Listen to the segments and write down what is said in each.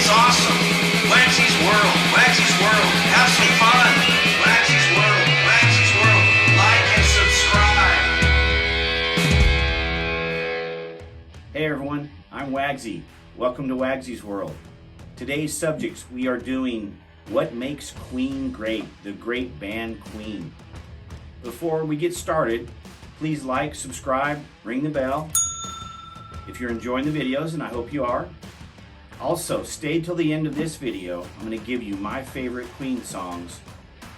It's awesome. WAGSY'S World. WAGSY'S World. Have some fun. WAGSY'S World. WAGSY'S World. Like and subscribe. Hey everyone, I'm WAGSY. Welcome to WAGSY'S World. Today's subjects, we are doing what makes Queen great, the great band Queen. Before we get started, please like, subscribe, ring the bell if you're enjoying the videos, and I hope you are. Also, stay till the end of this video. I'm going to give you my favorite Queen songs,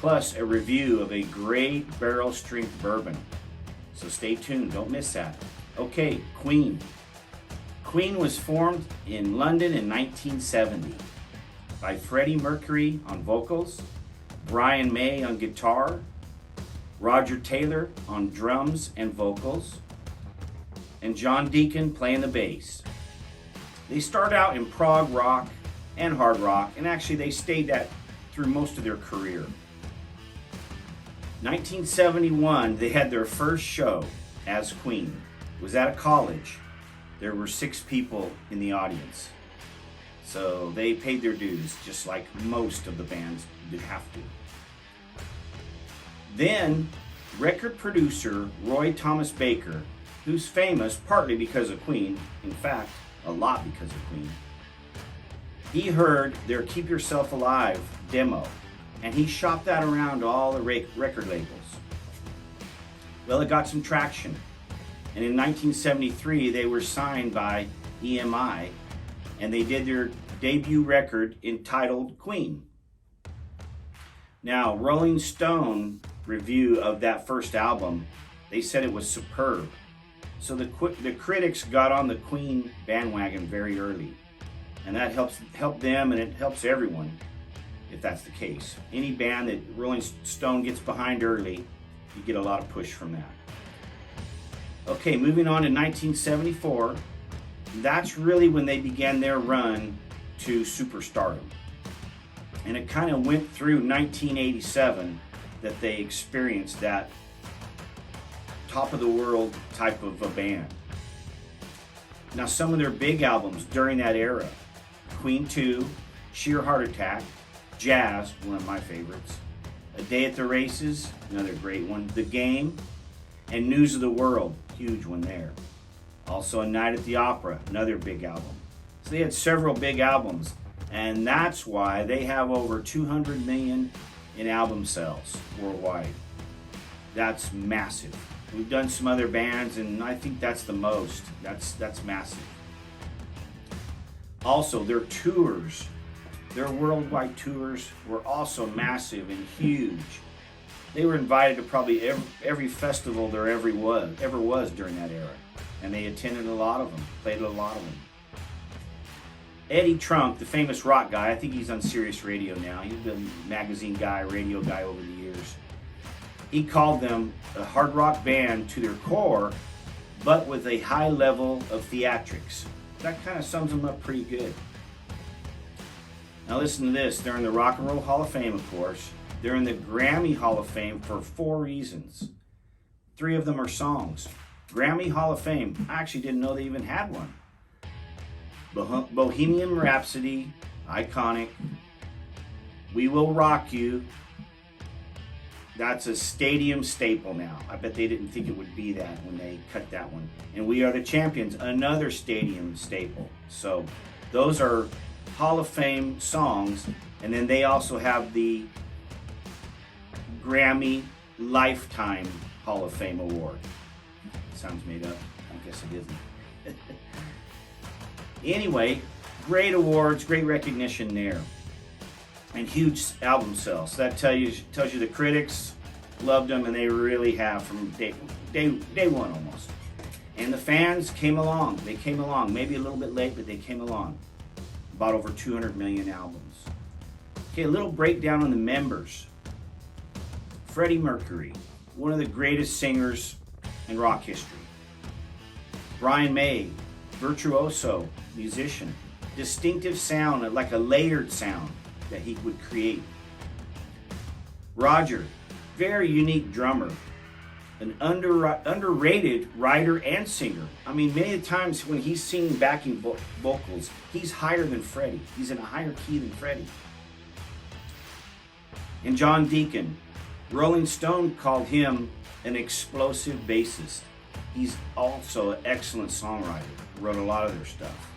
plus a review of a great barrel strength bourbon. So stay tuned, don't miss that. Okay, Queen. Queen was formed in London in 1970 by Freddie Mercury on vocals, Brian May on guitar, Roger Taylor on drums and vocals, and John Deacon playing the bass. They started out in prog rock and hard rock, and actually they stayed that through most of their career. 1971, they had their first show as Queen. It was at a college. There were 6 people in the audience. So they paid their dues, just like most of the bands did have to. Then, record producer Roy Thomas Baker, who's famous partly because of Queen, in fact, a lot because of Queen, he heard their Keep Yourself Alive demo, and he shopped that around to all the record labels. Well, it got some traction, and in 1973 they were signed by EMI, and they did their debut record entitled Queen. Now, Rolling Stone review of that first album, they said it was superb. So the critics got on the Queen bandwagon very early, and that helped them, and it helps everyone if that's the case. Any band that Rolling Stone gets behind early, you get a lot of push from that. Okay, moving on to 1974, that's really when they began their run to superstardom. And it kind of went through 1987 that they experienced that top of the world type of a band. Now, some of their big albums during that era: Queen 2, Sheer Heart Attack, Jazz, one of my favorites, A Day at the Races, another great one, The Game, and News of the World, huge one there. Also, A Night at the Opera, another big album. So they had several big albums, and that's why they have over 200 million in album sales worldwide. That's massive. We've done some other bands, and I think that's the most. That's massive. Also, their tours, their worldwide tours were also massive and huge. They were invited to probably every festival there ever was during that era, and they attended a lot of them, played a lot of them. Eddie Trunk, the famous rock guy, I think he's on Sirius Radio now. He's been a magazine guy, radio guy over the years. He called them a hard rock band to their core, but with a high level of theatrics. That kind of sums them up pretty good. Now listen to this. They're in the Rock and Roll Hall of Fame, of course. They're in the Grammy Hall of Fame for 4 reasons. 3 of them are songs. Grammy Hall of Fame, I actually didn't know they even had one. Bohemian Rhapsody, iconic. We Will Rock You. That's a stadium staple now. I bet they didn't think it would be that when they cut that one. And We Are the Champions, another stadium staple. So those are Hall of Fame songs. And then they also have the Grammy Lifetime Hall of Fame Award. Sounds made up. I guess it isn't. Anyway, great awards, great recognition there, and huge album sales. So that tells you the critics loved them, and they really have from day one almost. And the fans came along. They came along, maybe a little bit late, but they came along. About over 200 million albums. Okay, a little breakdown on the members. Freddie Mercury, one of the greatest singers in rock history. Brian May, virtuoso musician, distinctive sound, like a layered sound that he would create. Roger, very unique drummer. an underrated writer and singer. I mean, many times when he's singing backing vocals, he's higher than Freddie. He's in a higher key than Freddie. And John Deacon, Rolling Stone called him an explosive bassist. He's also an excellent songwriter. Wrote a lot of their stuff.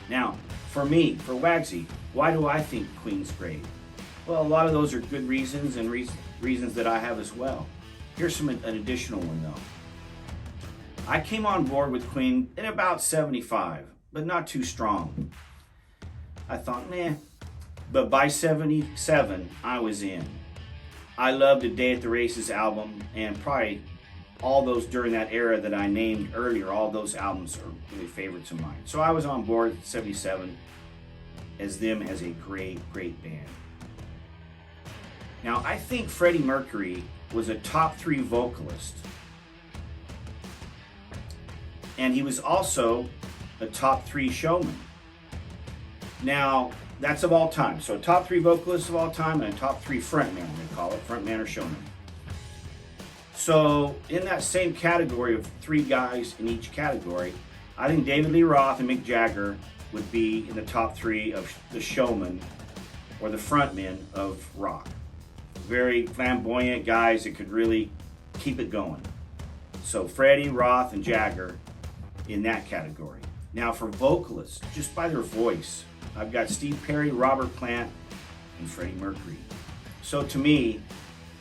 Now, for me, for WAGSY, why do I think Queen's great? Well, a lot of those are good reasons and reasons that I have as well. Here's an additional one though. I came on board with Queen in about 75, but not too strong. I thought, meh. But by 77, I was in. I loved A Day at the Races album, and probably all those during that era that I named earlier, all those albums are really favorites of mine. So I was on board at 77 as them as a great, great band. Now, I think Freddie Mercury was a top 3 vocalist. And he was also a top 3 showman. Now, that's of all time. So top 3 vocalists of all time and a top 3 frontman, they call it, frontman or showman. So in that same category of 3 guys in each category, I think David Lee Roth and Mick Jagger would be in the top 3 of the showman or the frontmen of rock. Very flamboyant guys that could really keep it going. So Freddie, Roth, and Jagger in that category. Now for vocalists, just by their voice, I've got Steve Perry, Robert Plant, and Freddie Mercury. So to me,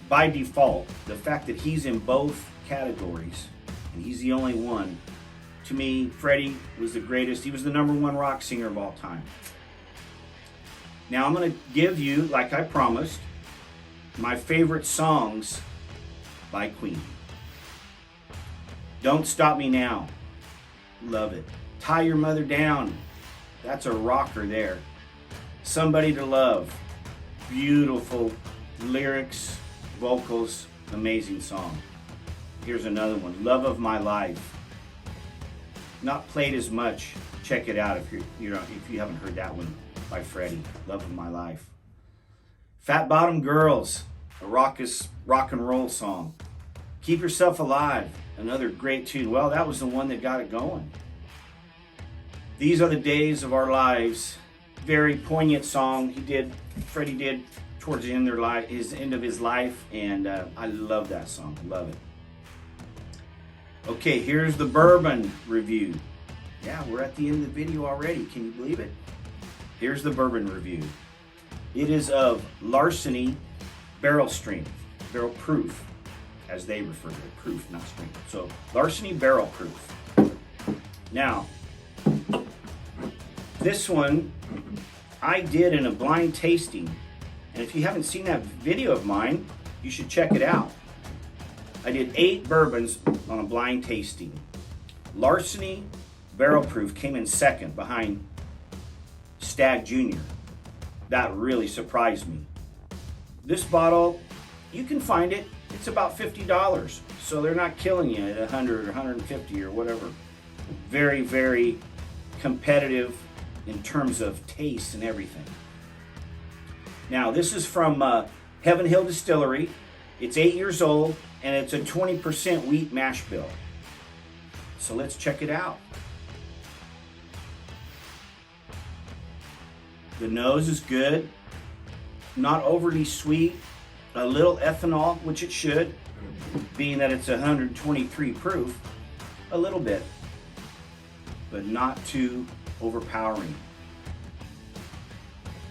by default, the fact that he's in both categories, and he's the only one, to me, Freddie was the greatest. He was the #1 rock singer of all time. Now I'm going to give you, like I promised, my favorite songs by Queen. Don't Stop Me Now. Love it. Tie Your Mother Down. That's a rocker there. Somebody to Love. Beautiful lyrics, vocals, amazing song. Here's another one. Love of My Life. Not played as much. Check it out if you haven't heard that one by Freddie. Love of My Life. Fat Bottom Girls, a rock and roll song. Keep Yourself Alive, another great tune. Well, that was the one that got it going. These Are the Days of Our Lives, very poignant song. Freddie did towards the end of his life, and I love that song. Love it. Okay, here's the bourbon review. Yeah, we're at the end of the video already. Can you believe it? Here's the bourbon review. It is of Larceny Barrel Proof, as they refer to it. Proof, not strength. So, Larceny Barrel Proof. Now, this one I did in a blind tasting. And if you haven't seen that video of mine, you should check it out. I did 8 bourbons on a blind tasting. Larceny Barrel Proof came in second behind Stag Jr. That really surprised me. This bottle, you can find it. It's about $50. So they're not killing you at 100 or 150 or whatever. Very, very competitive in terms of taste and everything. Now, this is from Heaven Hill Distillery. It's 8 years old, and it's a 20% wheat mash bill. So let's check it out. The nose is good, not overly sweet, a little ethanol, which it should, being that it's 123 proof, a little bit, but not too overpowering.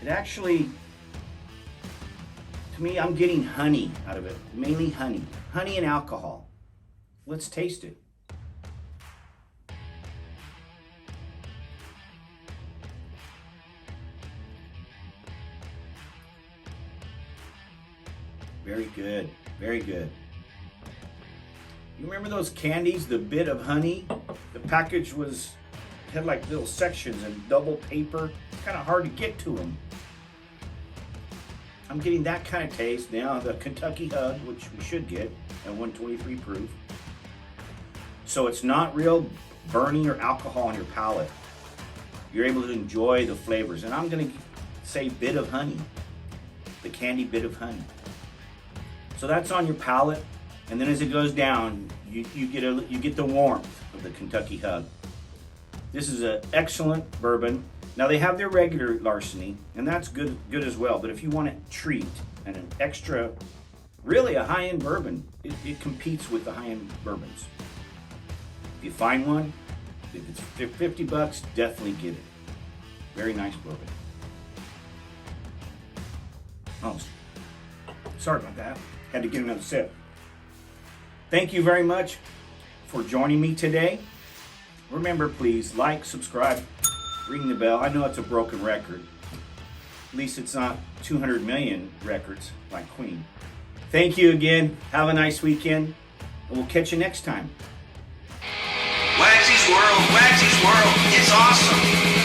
It actually, to me, I'm getting honey out of it, mainly honey and alcohol. Let's taste it. Very good, very good. You remember those candies, the bit of honey? The package had like little sections and double paper. It's kind of hard to get to them. I'm getting that kind of taste. Now the Kentucky Hug, which we should get at 123 proof. So it's not real burning or alcohol on your palate. You're able to enjoy the flavors. And I'm gonna say bit of honey, the candy bit of honey. So that's on your palate, and then as it goes down, you get the warmth of the Kentucky hug. This is an excellent bourbon. Now they have their regular Larceny, and that's good as well. But if you want a treat and an extra, really a high-end bourbon, it competes with the high-end bourbons. If you find one, if it's $50, definitely get it. Very nice bourbon. Oh, sorry about that. Had to get another sip. Thank you very much for joining me today. Remember, please like, subscribe, ring the bell. I know it's a broken record. At least it's not 200 million records like Queen. Thank you again. Have a nice weekend, and we'll catch you next time. WAGSY'S World, WAGSY'S World, it's awesome.